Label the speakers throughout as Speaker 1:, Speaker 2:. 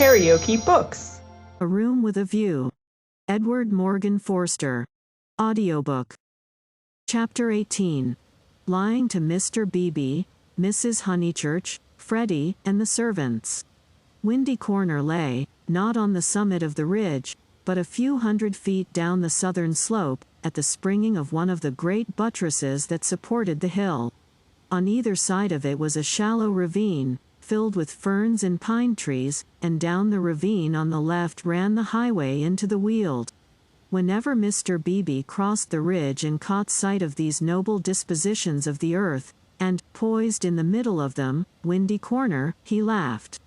Speaker 1: KaraokeBooks.
Speaker 2: A Room with a View. Edward Morgan Forster. Audiobook. Chapter 18. Lying to Mr. Beebe, Mrs. Honeychurch, Freddie, and the servants. Windy Corner lay, not on the summit of the ridge, but a few hundred feet down the southern slope, at the springing of one of the great buttresses that supported the hill. On either side of it was a shallow ravine, filled with ferns and pine trees, and down the ravine on the left ran the highway into the Weald. Whenever Mr. Beebe crossed the ridge and caught sight of these noble dispositions of the earth, and, poised in the middle of them, Windy Corner, he laughed.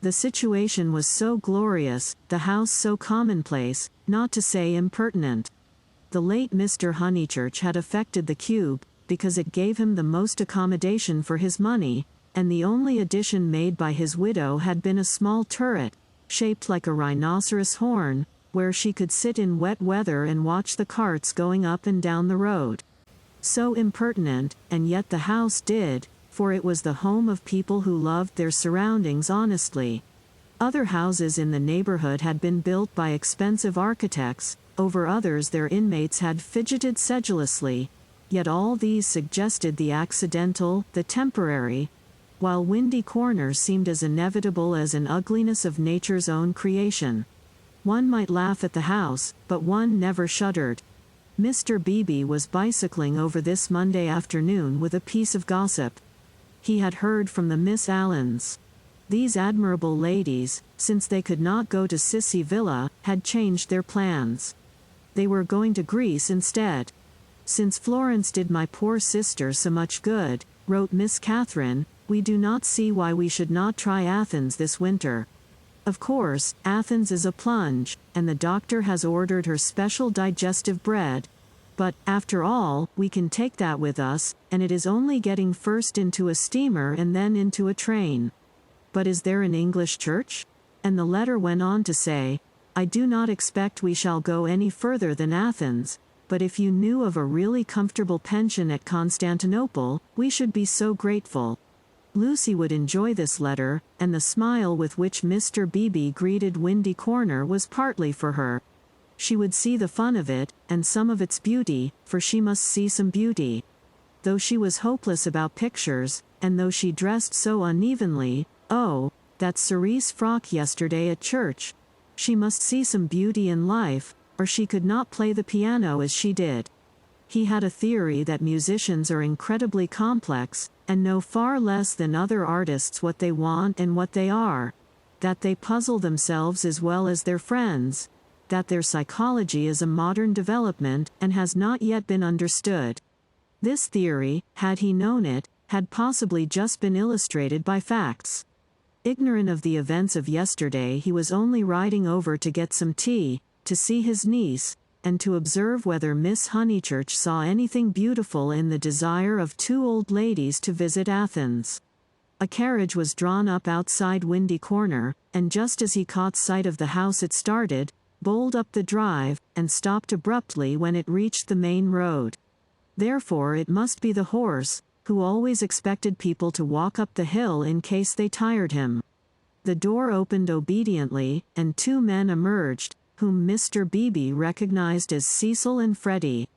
Speaker 2: The situation was so glorious, the house so commonplace, not to say impertinent. The late Mr. Honeychurch had affected the cube, because it gave him the most accommodation for his money, and the only addition made by his widow had been a small turret, shaped like a rhinoceros horn, where she could sit in wet weather and watch the carts going up and down the road. So impertinent, and yet the house did, for it was the home of people who loved their surroundings honestly. Other houses in the neighborhood had been built by expensive architects, over others their inmates had fidgeted sedulously, yet all these suggested the accidental, the temporary, while Windy Corner seemed as inevitable as an ugliness of nature's own creation. One might laugh at the house, but one never shuddered. Mr. Beebe was bicycling over this Monday afternoon with a piece of gossip. He had heard from the Miss Allens. These admirable ladies, since they could not go to Sissy Villa, had changed their plans. They were going to Greece instead. "Since Florence did my poor sister so much good," wrote Miss Catherine, "we do not see why we should not try Athens this winter. Of course, Athens is a plunge, and the doctor has ordered her special digestive bread. But, after all, we can take that with us, and it is only getting first into a steamer and then into a train. But is there an English church?" And the letter went on to say, "I do not expect we shall go any further than Athens, but if you knew of a really comfortable pension at Constantinople, we should be so grateful." Lucy would enjoy this letter, and the smile with which Mr. Beebe greeted Windy Corner was partly for her. She would see the fun of it, and some of its beauty, for she must see some beauty. Though she was hopeless about pictures, and though she dressed so unevenly, oh, that cerise frock yesterday at church! She must see some beauty in life, or she could not play the piano as she did. He had a theory that musicians are incredibly complex, and know far less than other artists what they want and what they are, that they puzzle themselves as well as their friends, that their psychology is a modern development and has not yet been understood. This theory, had he known it, had possibly just been illustrated by facts. Ignorant of the events of yesterday, he was only riding over to get some tea, to see his niece, and to observe whether Miss Honeychurch saw anything beautiful in the desire of two old ladies to visit Athens. A carriage was drawn up outside Windy Corner, and just as he caught sight of the house it started, bowled up the drive, and stopped abruptly when it reached the main road. Therefore it must be the horse, who always expected people to walk up the hill in case they tired him. The door opened obediently, and two men emerged, whom Mr. Beebe recognized as Cecil and Freddie.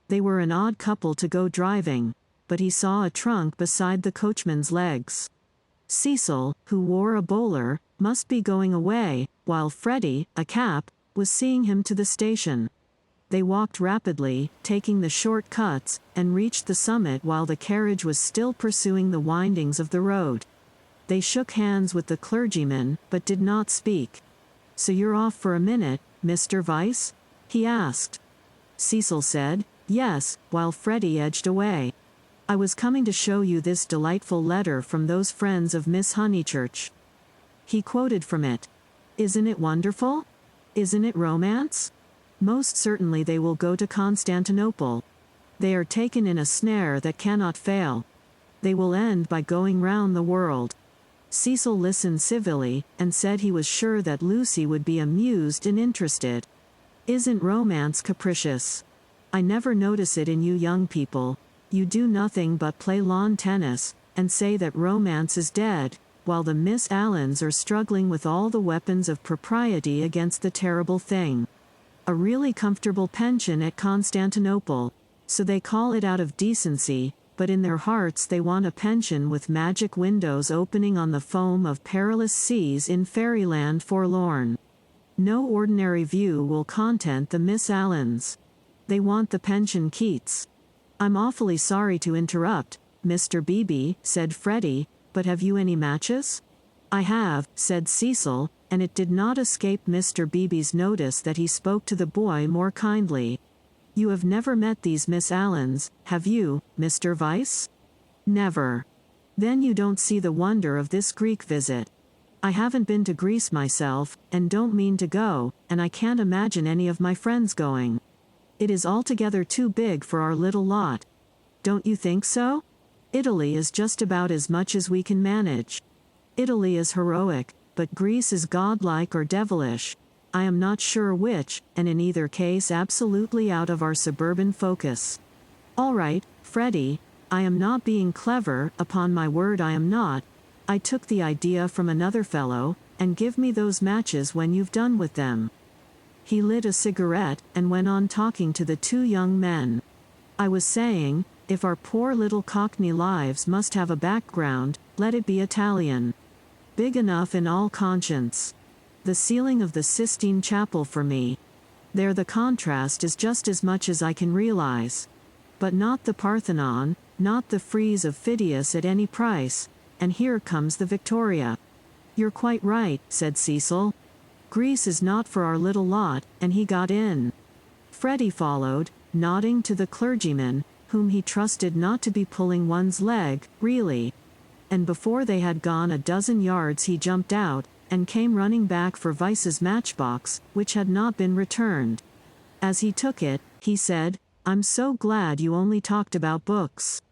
Speaker 2: They were an odd couple to go driving, but he saw a trunk beside the coachman's legs. Cecil, who wore a bowler, must be going away, while Freddie, a cap, was seeing him to the station. They walked rapidly, taking the short cuts, and reached the summit while the carriage was still pursuing the windings of the road. They shook hands with the clergyman, but did not speak. "So you're off for a minute, Mr. Vyse?" he asked. Cecil said, "Yes," while Freddie edged away. "I was coming to show you this delightful letter from those friends of Miss Honeychurch." He quoted from it. "Isn't it wonderful? Isn't it romance? Most certainly they will go to Constantinople. They are taken in a snare that cannot fail. They will end by going round the world." Cecil listened civilly, and said he was sure that Lucy would be amused and interested. "Isn't romance capricious? I never notice it in you young people. You do nothing but play lawn tennis, and say that romance is dead, while the Miss Allens are struggling with all the weapons of propriety against the terrible thing. A really comfortable pension at Constantinople, so they call it out of decency, but in their hearts they want a pension with magic windows opening on the foam of perilous seas in fairyland forlorn. No ordinary view will content the Miss Allens. They want the pension Keats. "I'm awfully sorry to interrupt, Mr. Beebe," said Freddie, "but have you any matches?" "I have," said Cecil, and it did not escape Mr. Beebe's notice that he spoke to the boy more kindly. "You have never met these Miss Allens, have you, Mr. Vyse?" "Never." "Then you don't see the wonder of this Greek visit. I haven't been to Greece myself, and don't mean to go, and I can't imagine any of my friends going. It is altogether too big for our little lot. Don't you think so? Italy is just about as much as we can manage. Italy is heroic, but Greece is godlike or devilish. I am not sure which, and in either case absolutely out of our suburban focus." "All right, Freddie, I am not being clever, upon my word I am not. I took the idea from another fellow, and give me those matches when you've done with them." He lit a cigarette, and went on talking to the two young men. "I was saying, if our poor little Cockney lives must have a background, let it be Italian. Big enough in all conscience. The ceiling of the Sistine Chapel for me. There the contrast is just as much as I can realize. But not the Parthenon, not the frieze of Phidias at any price, and here comes the Victoria." "You're quite right," said Cecil. "Greece is not for our little lot," and he got in. Freddie followed, nodding to the clergyman, whom he trusted not to be pulling one's leg, really. And before they had gone a dozen yards he jumped out, and came running back for Vyse's matchbox, which had not been returned. As he took it, he said, "I'm so glad you only talked about books."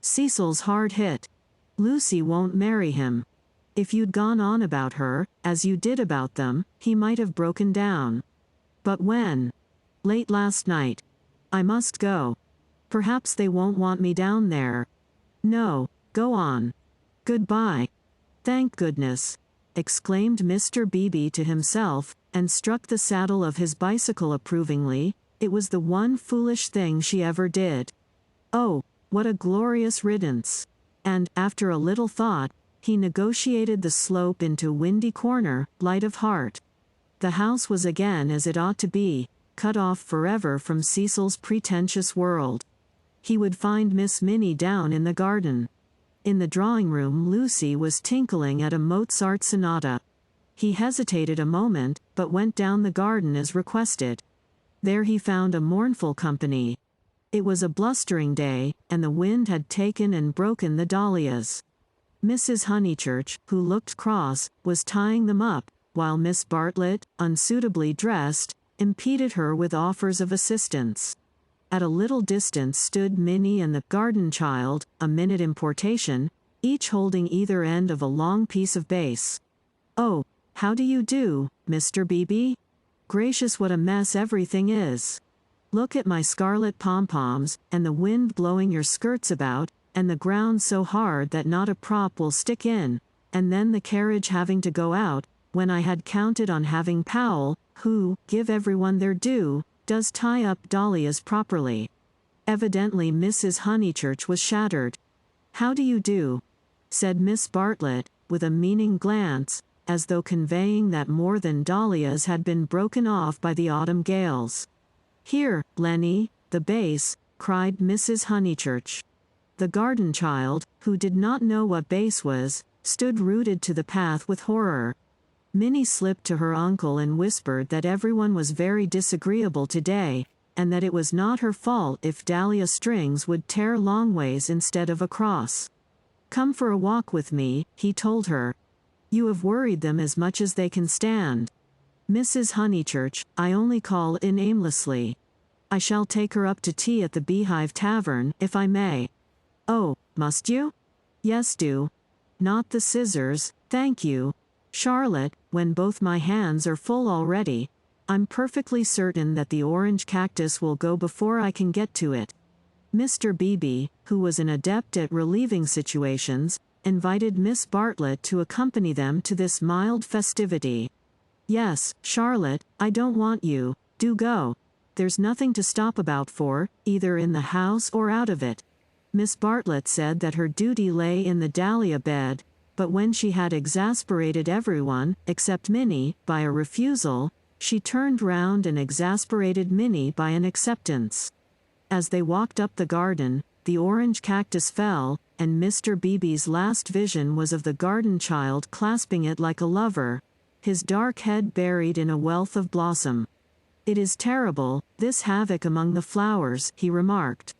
Speaker 2: Cecil's hard hit. "Lucy won't marry him. If you'd gone on about her, as you did about them, he might have broken down." "But when?" "Late last night. I must go. Perhaps they won't want me down there." "No, go on. Goodbye." "Thank goodness," exclaimed Mr. Beebe to himself, and struck the saddle of his bicycle approvingly. It was the one foolish thing she ever did. Oh, what a glorious riddance. And, after a little thought, he negotiated the slope into Windy Corner, light of heart. The house was again as it ought to be, cut off forever from Cecil's pretentious world. He would find Miss Minnie down in the garden. In the drawing-room Lucy was tinkling at a Mozart sonata. He hesitated a moment, but went down the garden as requested. There he found a mournful company. It was a blustering day, and the wind had taken and broken the dahlias. Mrs. Honeychurch, who looked cross, was tying them up, while Miss Bartlett, unsuitably dressed, impeded her with offers of assistance. At a little distance stood Minnie and the garden child, a minute importation, each holding either end of a long piece of base. "Oh, how do you do, Mr. Beebe? Gracious, what a mess everything is. Look at my scarlet pom-poms, and the wind blowing your skirts about, and the ground so hard that not a prop will stick in, and then the carriage having to go out, when I had counted on having Powell, who, give everyone their due, does tie up dahlias properly." Evidently Mrs. Honeychurch was shattered. "How do you do?" said Miss Bartlett, with a meaning glance, as though conveying that more than dahlias had been broken off by the autumn gales. "Here, Lenny, the bass," cried Mrs. Honeychurch. The garden child, who did not know what bass was, stood rooted to the path with horror. Minnie slipped to her uncle and whispered that everyone was very disagreeable today, and that it was not her fault if dahlia strings would tear longways instead of across. "Come for a walk with me," he told her. "You have worried them as much as they can stand." "Mrs. Honeychurch, I only call in aimlessly. I shall take her up to tea at the Beehive Tavern, if I may." "Oh, must you?" "Yes, do. Not the scissors, thank you, Charlotte, when both my hands are full already. I'm perfectly certain that the orange cactus will go before I can get to it." Mr. Beebe, who was an adept at relieving situations, invited Miss Bartlett to accompany them to this mild festivity. "Yes, Charlotte, I don't want you, do go. There's nothing to stop about for, either in the house or out of it." Miss Bartlett said that her duty lay in the dahlia bed, but when she had exasperated everyone, except Minnie, by a refusal, she turned round and exasperated Minnie by an acceptance. As they walked up the garden, the orange cactus fell, and Mr. Beebe's last vision was of the garden child clasping it like a lover, his dark head buried in a wealth of blossom. "It is terrible, this havoc among the flowers," he remarked.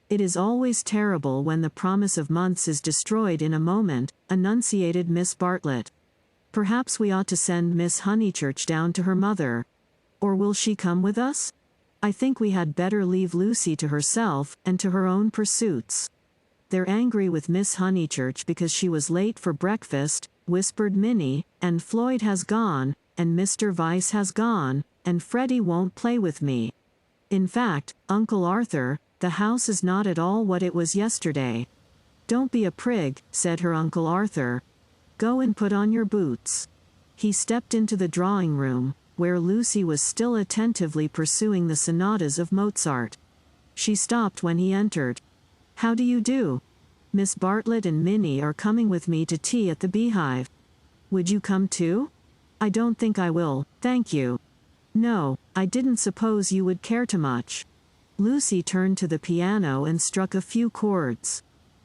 Speaker 2: "It is always terrible when the promise of months is destroyed in a moment," enunciated Miss Bartlett. "Perhaps we ought to send Miss Honeychurch down to her mother. Or will she come with us? I think we had better leave Lucy to herself, and to her own pursuits." "They're angry with Miss Honeychurch because she was late for breakfast," whispered Minnie, "and Floyd has gone, and Mr. Vyse has gone, and Freddie won't play with me. In fact, Uncle Arthur, the house is not at all what it was yesterday." "Don't be a prig," said her Uncle Arthur. "Go and put on your boots." He stepped into the drawing room, where Lucy was still attentively pursuing the sonatas of Mozart. She stopped when he entered. "How do you do? Miss Bartlett and Minnie are coming with me to tea at the Beehive. Would you come too?" "I don't think I will, thank you." "No, I didn't suppose you would care to much." Lucy turned to the piano and struck a few chords.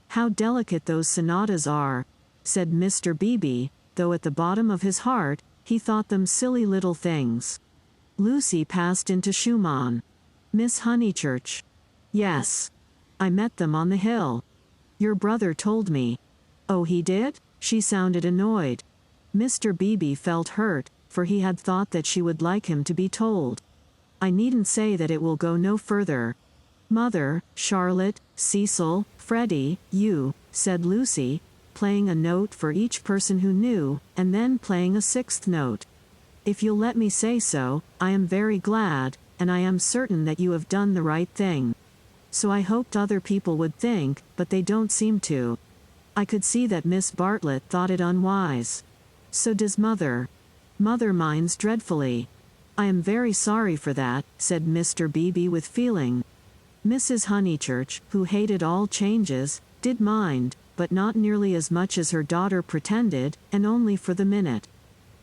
Speaker 2: "How delicate those sonatas are," said Mr. Beebe, though at the bottom of his heart, he thought them silly little things. Lucy passed into Schumann. "Miss Honeychurch?" "Yes. I met them on the hill. Your brother told me." "Oh, he did?" She sounded annoyed. Mr. Beebe felt hurt, for he had thought that she would like him to be told. "I needn't say that it will go no further. Mother, Charlotte, Cecil, Freddie, you," said Lucy, playing a note for each person who knew, and then playing a sixth note. "If you'll let me say so, I am very glad, and I am certain that you have done the right thing. So I hoped other people would think, but they don't seem to. I could see that Miss Bartlett thought it unwise. So does Mother. Mother minds dreadfully." "I am very sorry for that," said Mr. Beebe with feeling. Mrs. Honeychurch, who hated all changes, did mind, but not nearly as much as her daughter pretended, and only for the minute.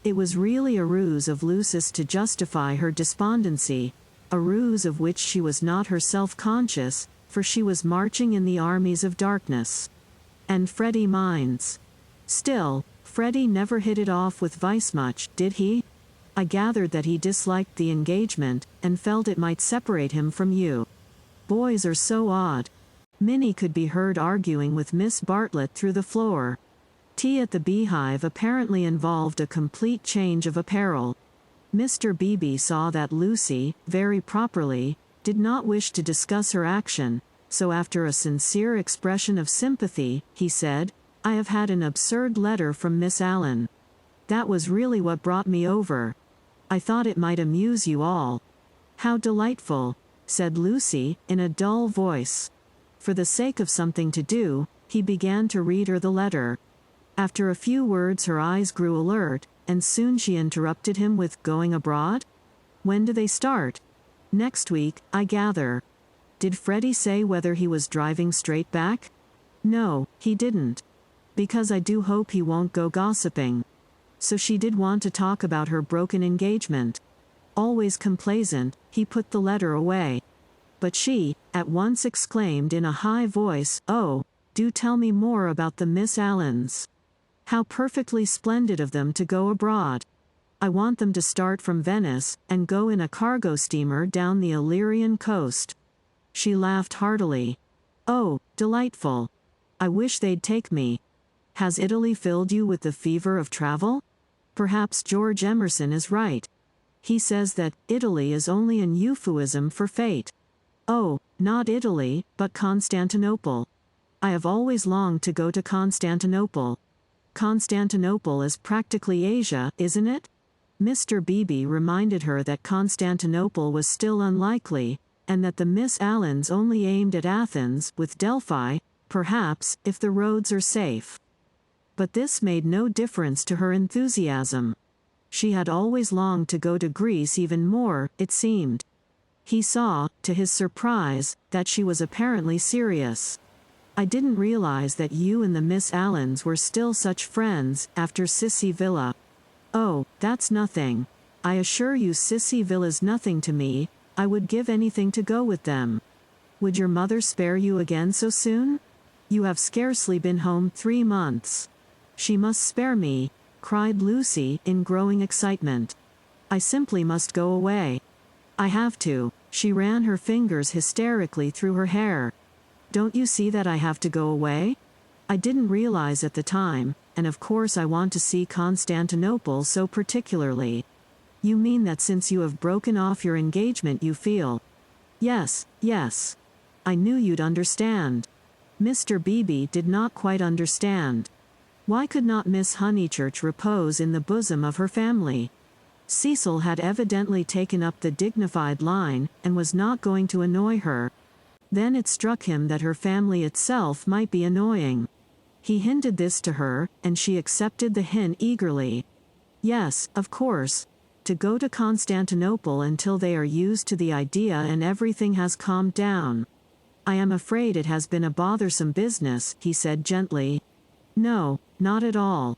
Speaker 2: It was really a ruse of Lucy's to justify her despondency, a ruse of which she was not herself conscious, for she was marching in the armies of darkness. And Freddie minds. Still, Freddie never hit it off with Vyse much, did he? I gathered that he disliked the engagement, and felt it might separate him from you. Boys are so odd. Minnie could be heard arguing with Miss Bartlett through the floor. Tea at the Beehive apparently involved a complete change of apparel. Mr. Beebe saw that Lucy, very properly, did not wish to discuss her action, so after a sincere expression of sympathy, he said, "I have had an absurd letter from Miss Allen. That was really what brought me over. I thought it might amuse you all." "How delightful," said Lucy, in a dull voice. For the sake of something to do, he began to read her the letter. After a few words her eyes grew alert, and soon she interrupted him with "Going abroad? When do they start?" "Next week, I gather." "Did Freddie say whether he was driving straight back?" "No, he didn't. Because I do hope he won't go gossiping." So she did want to talk about her broken engagement. Always complaisant, he put the letter away. But she, at once exclaimed in a high voice, "Oh, do tell me more about the Miss Allens. How perfectly splendid of them to go abroad. I want them to start from Venice, and go in a cargo steamer down the Illyrian coast." She laughed heartily. "Oh, delightful. I wish they'd take me. Has Italy filled you with the fever of travel? Perhaps George Emerson is right. He says that Italy is only an euphuism for fate. Oh, not Italy, but Constantinople. I have always longed to go to Constantinople. Constantinople is practically Asia, isn't it?" Mr. Beebe reminded her that Constantinople was still unlikely, and that the Miss Allens only aimed at Athens, with Delphi, perhaps, if the roads are safe. But this made no difference to her enthusiasm. She had always longed to go to Greece even more, it seemed. He saw, to his surprise, that she was apparently serious. I didn't realize that you and the Miss Allens were still such friends, after Sissy Villa. Oh, that's nothing. I assure you Sissy Villa's nothing to me, I would give anything to go with them. Would your mother spare you again so soon? You have scarcely been home 3 months. She must spare me, cried Lucy, in growing excitement. I simply must go away. I have to. She ran her fingers hysterically through her hair. Don't you see that I have to go away? I didn't realize at the time, and of course I want to see Constantinople so particularly. You mean that since you have broken off your engagement you feel? Yes, yes. I knew you'd understand. Mr. Beebe did not quite understand. Why could not Miss Honeychurch repose in the bosom of her family? Cecil had evidently taken up the dignified line, and was not going to annoy her. Then it struck him that her family itself might be annoying. He hinted this to her, and she accepted the hint eagerly. Yes, of course. To go to Constantinople until they are used to the idea and everything has calmed down. I am afraid it has been a bothersome business, he said gently. No, not at all.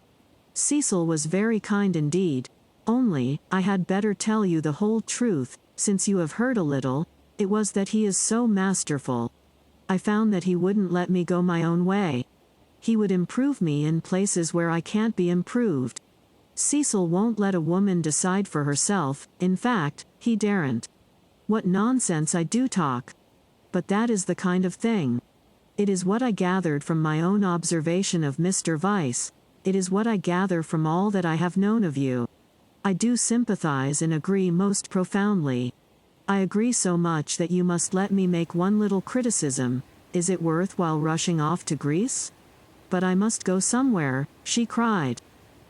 Speaker 2: Cecil was very kind indeed. Only, I had better tell you the whole truth, since you have heard a little, it was that he is so masterful. I found that he wouldn't let me go my own way. He would improve me in places where I can't be improved. Cecil won't let a woman decide for herself, in fact, he daren't. What nonsense I do talk. But that is the kind of thing. It is what I gathered from my own observation of Mr. Vyse, it is what I gather from all that I have known of you. I do sympathize and agree most profoundly. I agree so much that you must let me make one little criticism. Is it worth while rushing off to Greece? But I must go somewhere, she cried.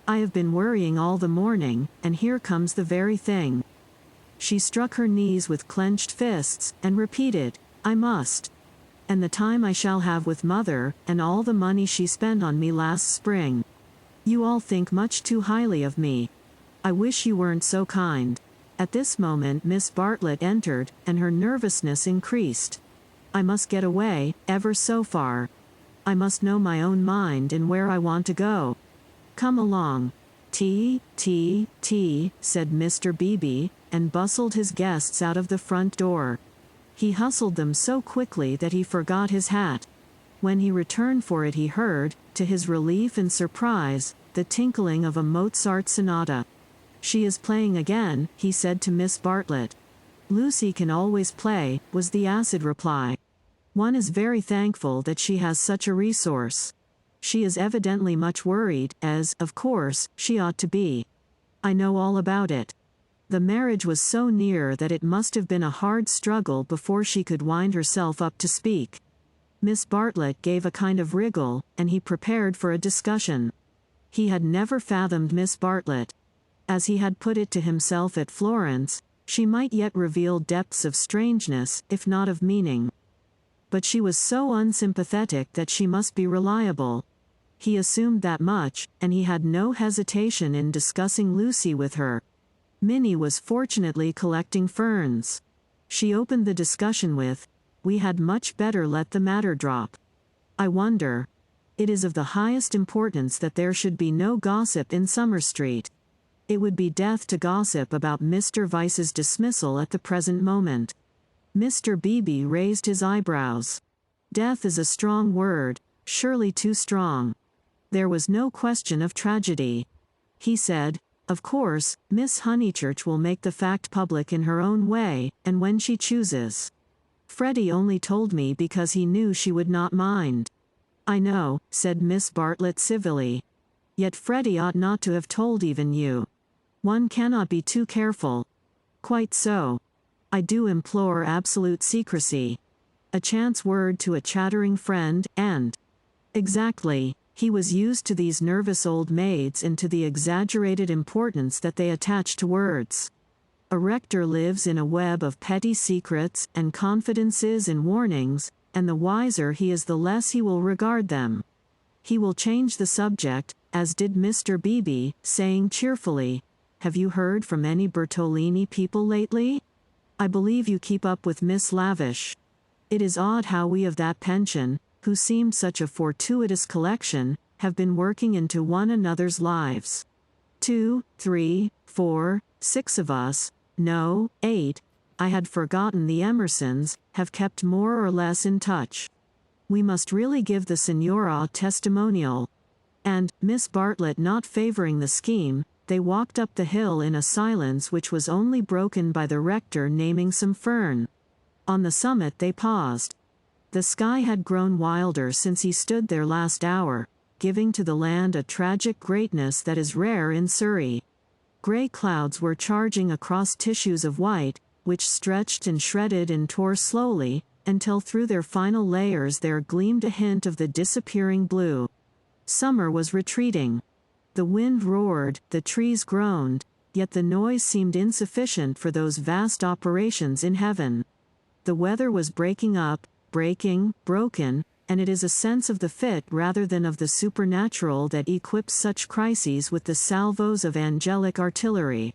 Speaker 2: I have been worrying all the morning, and here comes the very thing. She struck her knees with clenched fists, and repeated, I must. And the time I shall have with mother, and all the money she spent on me last spring. You all think much too highly of me. I wish you weren't so kind. At this moment Miss Bartlett entered, and her nervousness increased. I must get away, ever so far. I must know my own mind and where I want to go. Come along. Tea, said Mr. Beebe, and bustled his guests out of the front door. He hustled them so quickly that he forgot his hat. When he returned for it he heard, to his relief and surprise, the tinkling of a Mozart sonata. She is playing again, he said to Miss Bartlett. Lucy can always play, was the acid reply. One is very thankful that she has such a resource. She is evidently much worried, as, of course, she ought to be. I know all about it. The marriage was so near that it must have been a hard struggle before she could wind herself up to speak. Miss Bartlett gave a kind of wriggle, and he prepared for a discussion. He had never fathomed Miss Bartlett. As he had put it to himself at Florence, she might yet reveal depths of strangeness, if not of meaning. But she was so unsympathetic that she must be reliable. He assumed that much, and he had no hesitation in discussing Lucy with her. Minnie was fortunately collecting ferns. She opened the discussion with, "We had much better let the matter drop. I wonder. It is of the highest importance that there should be no gossip in Summer Street. It would be death to gossip about Mr. Vyse's dismissal at the present moment." Mr. Beebe raised his eyebrows. Death is a strong word, surely too strong. There was no question of tragedy. He said, "Of course, Miss Honeychurch will make the fact public in her own way, and when she chooses. Freddie only told me because he knew she would not mind." "I know," said Miss Bartlett civilly. "Yet Freddie ought not to have told even you. One cannot be too careful." "Quite so. I do implore absolute secrecy. A chance word to a chattering friend, and—" Exactly. He was used to these nervous old maids and to the exaggerated importance that they attach to words. A rector lives in a web of petty secrets and confidences and warnings, and the wiser he is the less he will regard them. He will change the subject, as did Mr. Beebe, saying cheerfully, "Have you heard from any Bertolini people lately? I believe you keep up with Miss Lavish. It is odd how we of that pension, who seemed such a fortuitous collection, have been working into one another's lives. 2, 3, 4, 6 of us, no, 8, I had forgotten the Emersons, have kept more or less in touch. We must really give the Signora a testimonial." And, Miss Bartlett not favoring the scheme, they walked up the hill in a silence which was only broken by the rector naming some fern. On the summit they paused. The sky had grown wilder since he stood there last hour, giving to the land a tragic greatness that is rare in Surrey. Grey clouds were charging across tissues of white, which stretched and shredded and tore slowly, until through their final layers there gleamed a hint of the disappearing blue. Summer was retreating. The wind roared, the trees groaned, yet the noise seemed insufficient for those vast operations in heaven. The weather was breaking up, broken, and it is a sense of the fit rather than of the supernatural that equips such crises with the salvos of angelic artillery.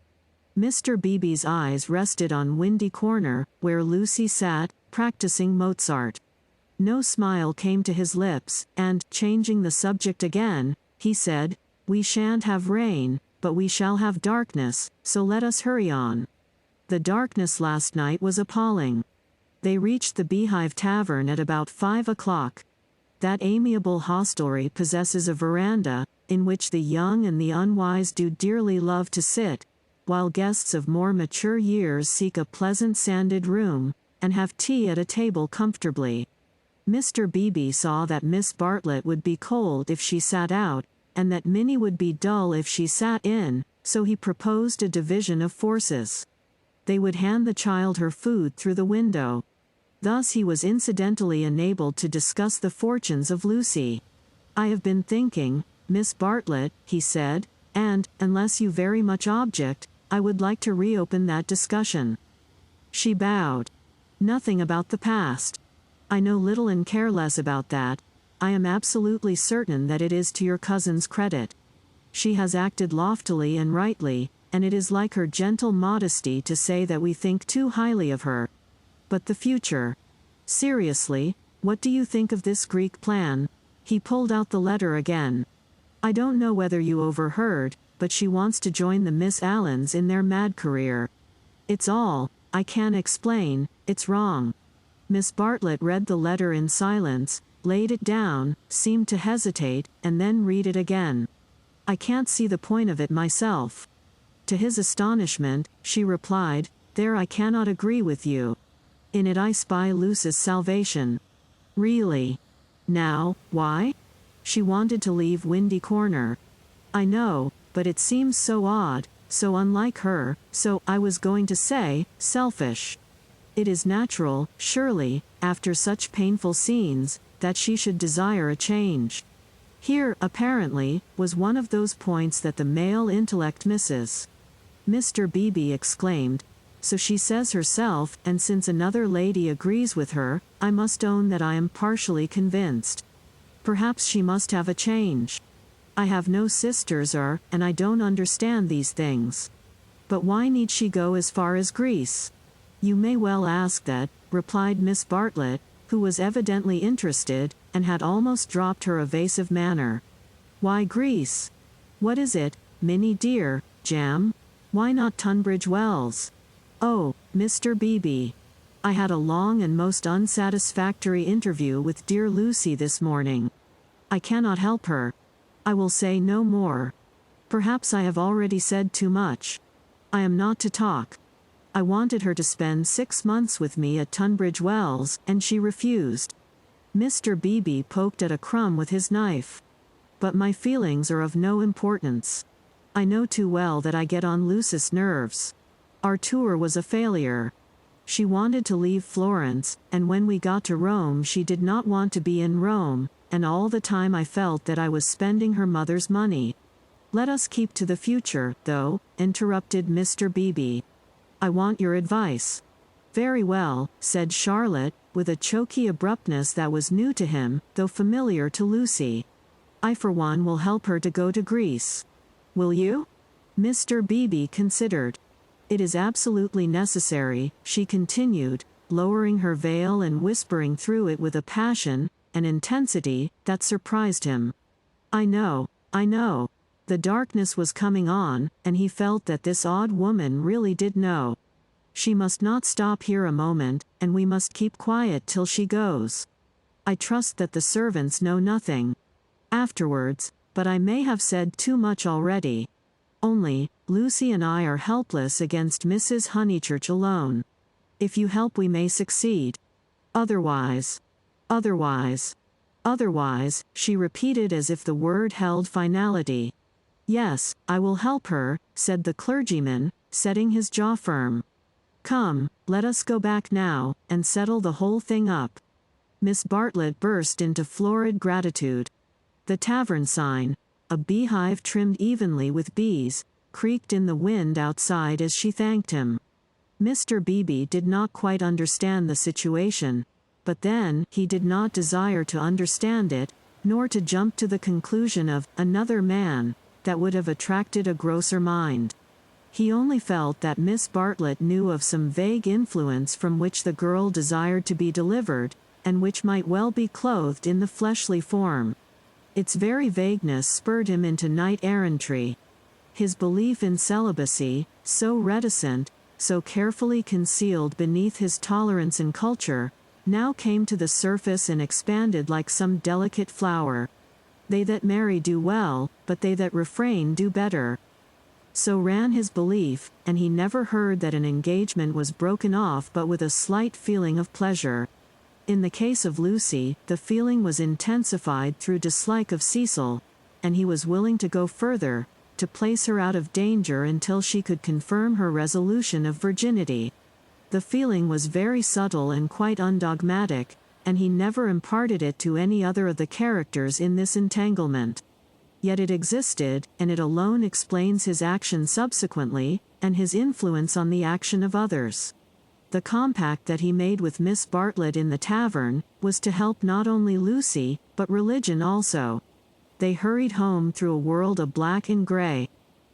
Speaker 2: Mr. Beebe's eyes rested on Windy Corner, where Lucy sat, practicing Mozart. No smile came to his lips, and, changing the subject again, he said, "We shan't have rain, but we shall have darkness, so let us hurry on." The darkness last night was appalling. They reached the Beehive Tavern at about 5 o'clock. That amiable hostelry possesses a veranda, in which the young and the unwise do dearly love to sit, while guests of more mature years seek a pleasant sanded room, and have tea at a table comfortably. Mr. Beebe saw that Miss Bartlett would be cold if she sat out, and that Minnie would be dull if she sat in, so he proposed a division of forces. They would hand the child her food through the window. Thus he was incidentally enabled to discuss the fortunes of Lucy. "I have been thinking, Miss Bartlett," he said, "and, unless you very much object, I would like to reopen that discussion." She bowed. "Nothing about the past. I know little and care less about that. I am absolutely certain that it is to your cousin's credit. She has acted loftily and rightly, and it is like her gentle modesty to say that we think too highly of her. But the future. Seriously, what do you think of this Greek plan?" He pulled out the letter again. "I don't know whether you overheard, but she wants to join the Miss Allens in their mad career. It's all, I can't explain, it's wrong." Miss Bartlett read the letter in silence, laid it down, seemed to hesitate, and then read it again. "I can't see the point of it myself." To his astonishment, she replied, "There I cannot agree with you. In it I spy Luce's salvation." "Really? Now, why?" "She wanted to leave Windy Corner." "I know, but it seems so odd, so unlike her, so, I was going to say, selfish. It is natural, surely, after such painful scenes, that she should desire a change." Here, apparently, was one of those points that the male intellect misses. Mr. Beebe exclaimed, "So she says herself, and since another lady agrees with her, I must own that I am partially convinced. Perhaps she must have a change. I have no sisters and I don't understand these things. But why need she go as far as Greece?" "You may well ask that," replied Miss Bartlett, who was evidently interested, and had almost dropped her evasive manner. "Why Greece? What is it, Minnie dear, jam? Why not Tunbridge Wells?" "Oh, Mr. Beebe. I had a long and most unsatisfactory interview with dear Lucy this morning. I cannot help her. I will say no more. Perhaps I have already said too much. I am not to talk. I wanted her to spend 6 months with me at Tunbridge Wells, and she refused." Mr. Beebe poked at a crumb with his knife. "But my feelings are of no importance. I know too well that I get on Lucy's nerves. Our tour was a failure. She wanted to leave Florence, and when we got to Rome she did not want to be in Rome, and all the time I felt that I was spending her mother's money." "Let us keep to the future, though," interrupted Mr. Beebe. "I want your advice." "Very well," said Charlotte, with a choky abruptness that was new to him, though familiar to Lucy. I for one will help her to go to Greece. Will you? Mr. Beebe considered. It is absolutely necessary, she continued, lowering her veil and whispering through it with a passion, an intensity, that surprised him. I know, I know. The darkness was coming on, and he felt that this odd woman really did know. She must not stop here a moment, and we must keep quiet till she goes. I trust that the servants know nothing. Afterwards, but I may have said too much already. Only, Lucy and I are helpless against Mrs. Honeychurch alone. If you help we may succeed. Otherwise, she repeated as if the word held finality. Yes, I will help her, said the clergyman, setting his jaw firm. Come, let us go back now, and settle the whole thing up. Miss Bartlett burst into florid gratitude. The tavern sign, a beehive trimmed evenly with bees, creaked in the wind outside as she thanked him. Mr. Beebe did not quite understand the situation, but then he did not desire to understand it, nor to jump to the conclusion of another man that would have attracted a grosser mind. He only felt that Miss Bartlett knew of some vague influence from which the girl desired to be delivered, and which might well be clothed in the fleshly form. Its very vagueness spurred him into knight-errantry. His belief in celibacy, so reticent, so carefully concealed beneath his tolerance and culture, now came to the surface and expanded like some delicate flower. They that marry do well, but they that refrain do better. So ran his belief, and he never heard that an engagement was broken off but with a slight feeling of pleasure. In the case of Lucy, the feeling was intensified through dislike of Cecil, and he was willing to go further, to place her out of danger until she could confirm her resolution of virginity. The feeling was very subtle and quite undogmatic, and he never imparted it to any other of the characters in this entanglement. Yet it existed, and it alone explains his action subsequently, and his influence on the action of others. The compact that he made with Miss Bartlett in the tavern was to help not only Lucy, but religion also. They hurried home through a world of black and gray.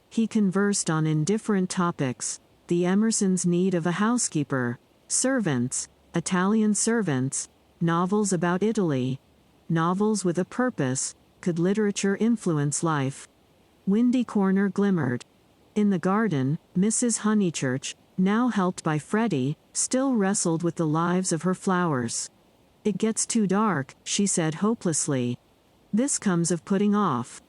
Speaker 2: He conversed on indifferent topics: the Emersons' need of a housekeeper, servants, Italian servants, novels about Italy, novels with a purpose. Could literature influence life? Windy Corner glimmered. In the garden, Mrs. Honeychurch, now helped by Freddie, still wrestled with the lives of her flowers. It gets too dark, she said hopelessly. This comes of putting off.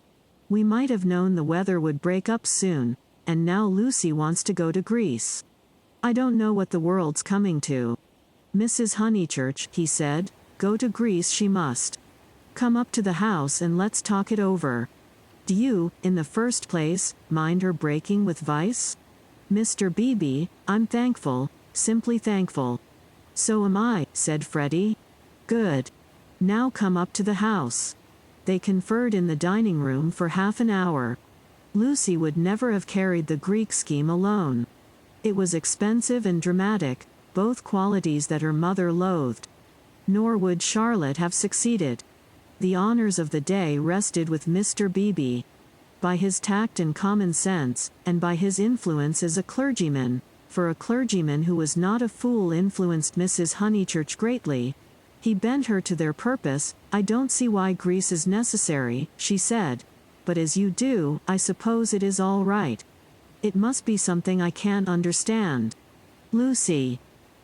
Speaker 2: We might have known the weather would break up soon, and now Lucy wants to go to Greece. I don't know what the world's coming to. Mrs. Honeychurch, he said, go to Greece she must. Come up to the house and let's talk it over. Do you, in the first place, mind her breaking with vice? Mr. Beebe, I'm thankful, simply thankful. So am I, said Freddie. Good. Now come up to the house. They conferred in the dining room for half an hour. Lucy would never have carried the Greek scheme alone. It was expensive and dramatic, both qualities that her mother loathed. Nor would Charlotte have succeeded. The honors of the day rested with Mr. Beebe. By his tact and common sense, and by his influence as a clergyman, for a clergyman who was not a fool influenced Mrs. Honeychurch greatly. He bent her to their purpose. I don't see why Greece is necessary, she said. But as you do, I suppose it is all right. It must be something I can't understand. Lucy.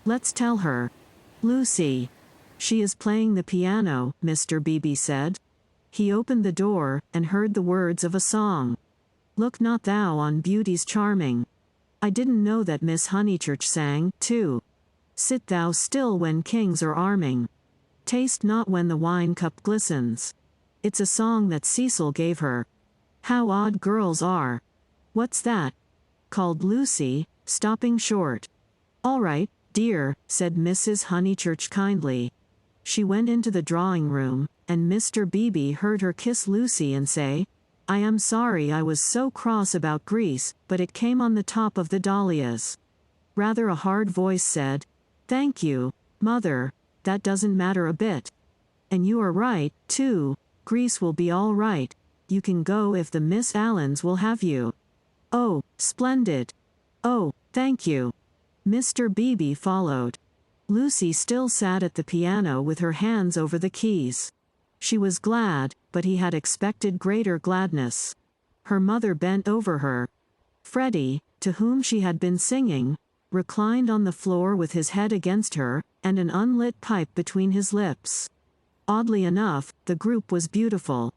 Speaker 2: Let's tell her. Lucy. She is playing the piano, Mr. Beebe said. He opened the door, and heard the words of a song. Look not thou on beauty's charming. I didn't know that Miss Honeychurch sang, too. Sit thou still when kings are arming. Taste not when the wine cup glistens. It's a song that Cecil gave her. How odd girls are. What's that? Called Lucy, stopping short. All right, dear, said Mrs. Honeychurch kindly. She went into the drawing room, and Mr. Beebe heard her kiss Lucy and say, I am sorry I was so cross about Greece, but it came on the top of the dahlias. Rather a hard voice said, Thank you, Mother, that doesn't matter a bit. And you are right, too, Greece will be all right. You can go if the Miss Allens will have you. Oh, splendid. Oh, thank you. Mr. Beebe followed. Lucy still sat at the piano with her hands over the keys. She was glad, but he had expected greater gladness. Her mother bent over her. Freddie, to whom she had been singing, reclined on the floor with his head against her, and an unlit pipe between his lips. Oddly enough, the group was beautiful.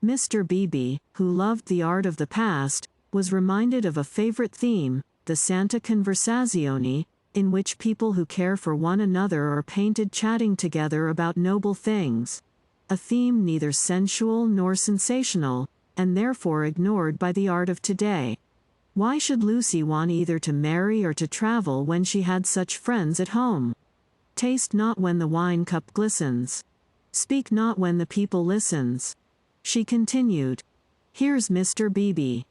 Speaker 2: Mr. Beebe, who loved the art of the past, was reminded of a favorite theme, the Santa Conversazione, in which people who care for one another are painted chatting together about noble things. A theme neither sensual nor sensational, and therefore ignored by the art of today. Why should Lucy want either to marry or to travel when she had such friends at home? Taste not when the wine cup glistens. Speak not when the people listens. She continued. Here's Mr. Beebe.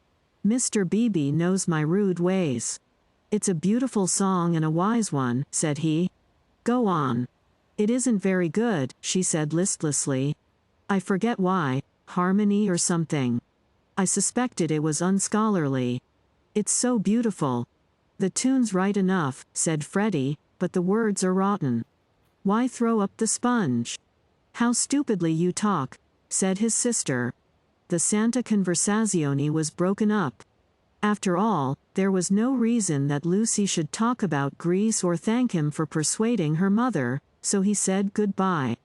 Speaker 2: Mr. Beebe knows my rude ways. It's a beautiful song and a wise one, said he. Go on. It isn't very good, she said listlessly. I forget why, harmony or something. I suspected it was unscholarly. It's so beautiful. The tune's right enough, said Freddie, but the words are rotten. Why throw up the sponge? How stupidly you talk, said his sister. The Santa Conversazione was broken up. After all, there was no reason that Lucy should talk about Greece or thank him for persuading her mother, so he said goodbye.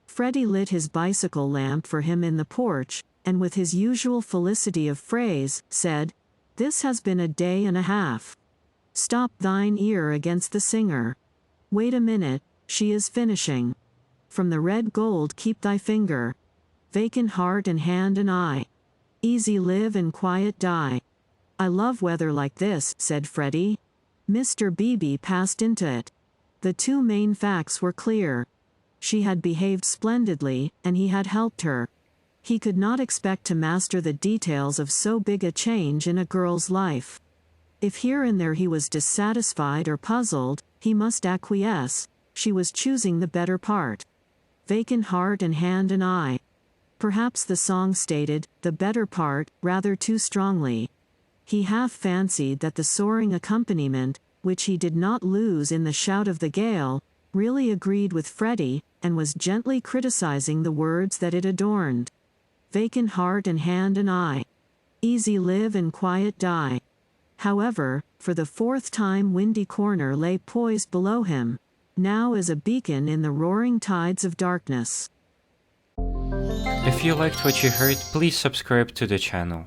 Speaker 2: Freddie lit his bicycle lamp for him in the porch, and with his usual felicity of phrase, said, This has been a day and a half. Stop thine ear against the singer. Wait a minute, she is finishing. From the red gold keep thy finger. Vacant heart and hand and eye. Easy live and quiet die. I love weather like this, said Freddie. Mr. Beebe passed into it. The two main facts were clear. She had behaved splendidly, and he had helped her. He could not expect to master the details of so big a change in a girl's life. If here and there he was dissatisfied or puzzled, he must acquiesce. She was choosing the better part. Vacant heart and hand and eye. Perhaps the song stated the better part rather too strongly. He half fancied that the soaring accompaniment, which he did not lose in the shout of the gale, really agreed with Freddie, and was gently criticizing the words that it adorned. Vacant heart and hand and eye. Easy live and quiet die. However, for the fourth time Windy Corner lay poised below him, now as a beacon in the roaring tides of darkness.
Speaker 1: If you liked what you heard, please subscribe to the channel.